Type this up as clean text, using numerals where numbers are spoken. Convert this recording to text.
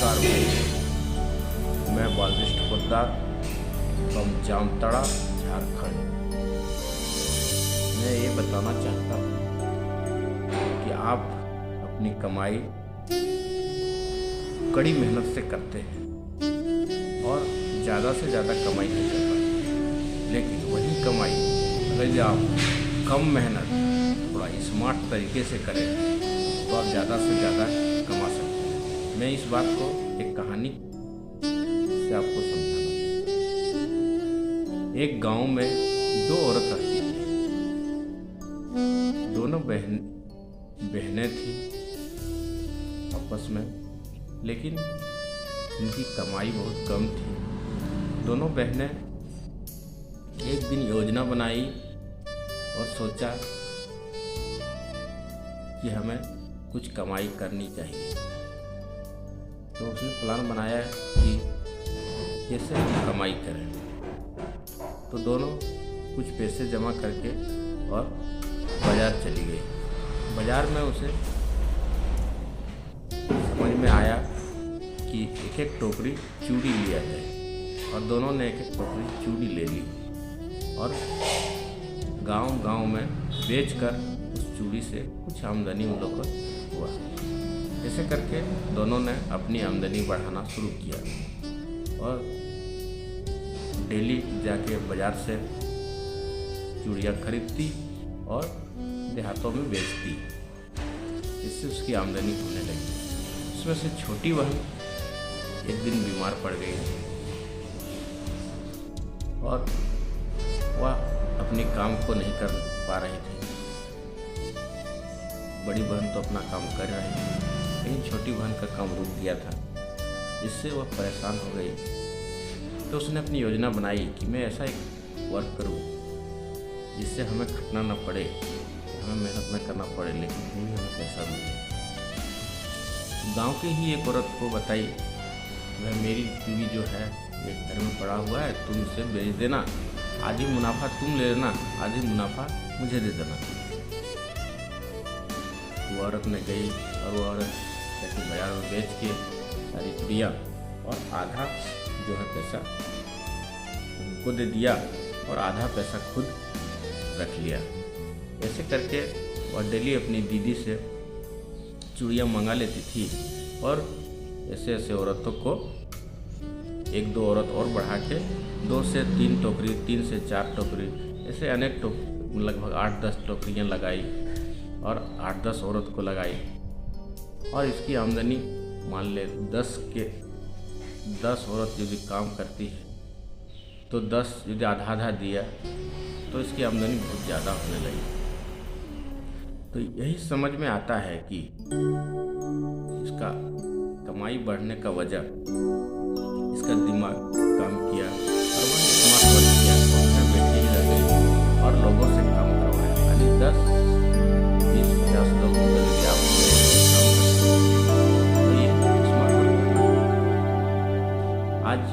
नमस्कार भाई, मैं बालकृष्ण पोद्दार फ्रॉम जामताड़ा झारखंड। मैं ये बताना चाहता हूँ कि आप अपनी कमाई कड़ी मेहनत से करते हैं और ज़्यादा से ज़्यादा कमाई नहीं कर पाते, लेकिन वही कमाई अगर आप कम मेहनत थोड़ा स्मार्ट तरीके से करें तो आप ज़्यादा से ज़्यादा कमा सकते हैं। मैं इस बात को एक कहानी से आपको समझाना चाहता हूँ। एक गांव में दो औरत रहती थी। दोनों बहनें थी आपस में, लेकिन उनकी कमाई बहुत कम थी। दोनों बहनें एक दिन योजना बनाई और सोचा कि हमें कुछ कमाई करनी चाहिए। तो उसने प्लान बनाया कि कैसे हम कमाई करें। तो दोनों कुछ पैसे जमा करके और बाज़ार चली गई। बाज़ार में उसे समझ में आया कि एक एक टोकरी चूड़ी लिया जाए, और दोनों ने एक एक टोकरी चूड़ी ले ली और गांव-गांव में बेचकर उस चूड़ी से कुछ आमदनी उन लोग को हुआ। ऐसे करके दोनों ने अपनी आमदनी बढ़ाना शुरू किया और डेली जाके बाज़ार से चूड़ियाँ खरीदती और देहातों में बेचती। इससे उसकी आमदनी होने लगी। उसमें से छोटी बहन एक दिन बीमार पड़ गई और वह अपने काम को नहीं कर पा रही थी। बड़ी बहन तो अपना काम कर रही थी, लेकिन छोटी बहन का काम रुक गया था। इससे वह परेशान हो गई। तो उसने अपनी योजना बनाई कि मैं ऐसा एक वर्क करूं जिससे हमें खटना न पड़े, हमें मेहनत न करना पड़े, लेकिन फिर भी हमें पैसा मिले। गांव की ही एक औरत को बताई, वह मेरी चूड़ी जो है ये घर में पड़ा हुआ है, तुम इसे बेच देना, आधी मुनाफा तुम ले लेना, आधी मुनाफा मुझे दे देना। वो औरत ने गई और वो औरत जाके बाजार में बेच के सारी चूड़ियाँ और आधा जो है पैसा उनको दे दिया और आधा पैसा खुद रख लिया। ऐसे करके वह डेली अपनी दीदी से चूड़ियाँ मंगा लेती थी और ऐसे ऐसे औरतों को एक दो औरत और बढ़ा के 2 से 3 टोकरी, 3 से 4 टोकरी, ऐसे अनेक लगभग 8-10 टोकरियाँ लगाई और 8-10 औरत को लगाई। और इसकी आमदनी मान ले 10 औरत यदि काम करती है तो 10 यदि आधा दिया तो इसकी आमदनी बहुत ज़्यादा होने लगी। तो यही समझ में आता है कि इसका कमाई बढ़ने का वजह इसका दिमाग काम किया और वह स्मार्ट वर्क किया, घर बैठे ही रह गई और लोगों से काम करवाया। यानी 10-20-50 लोगों को लेकर आप काम करते हैं। तो ये स्मार्ट वर्क है। आज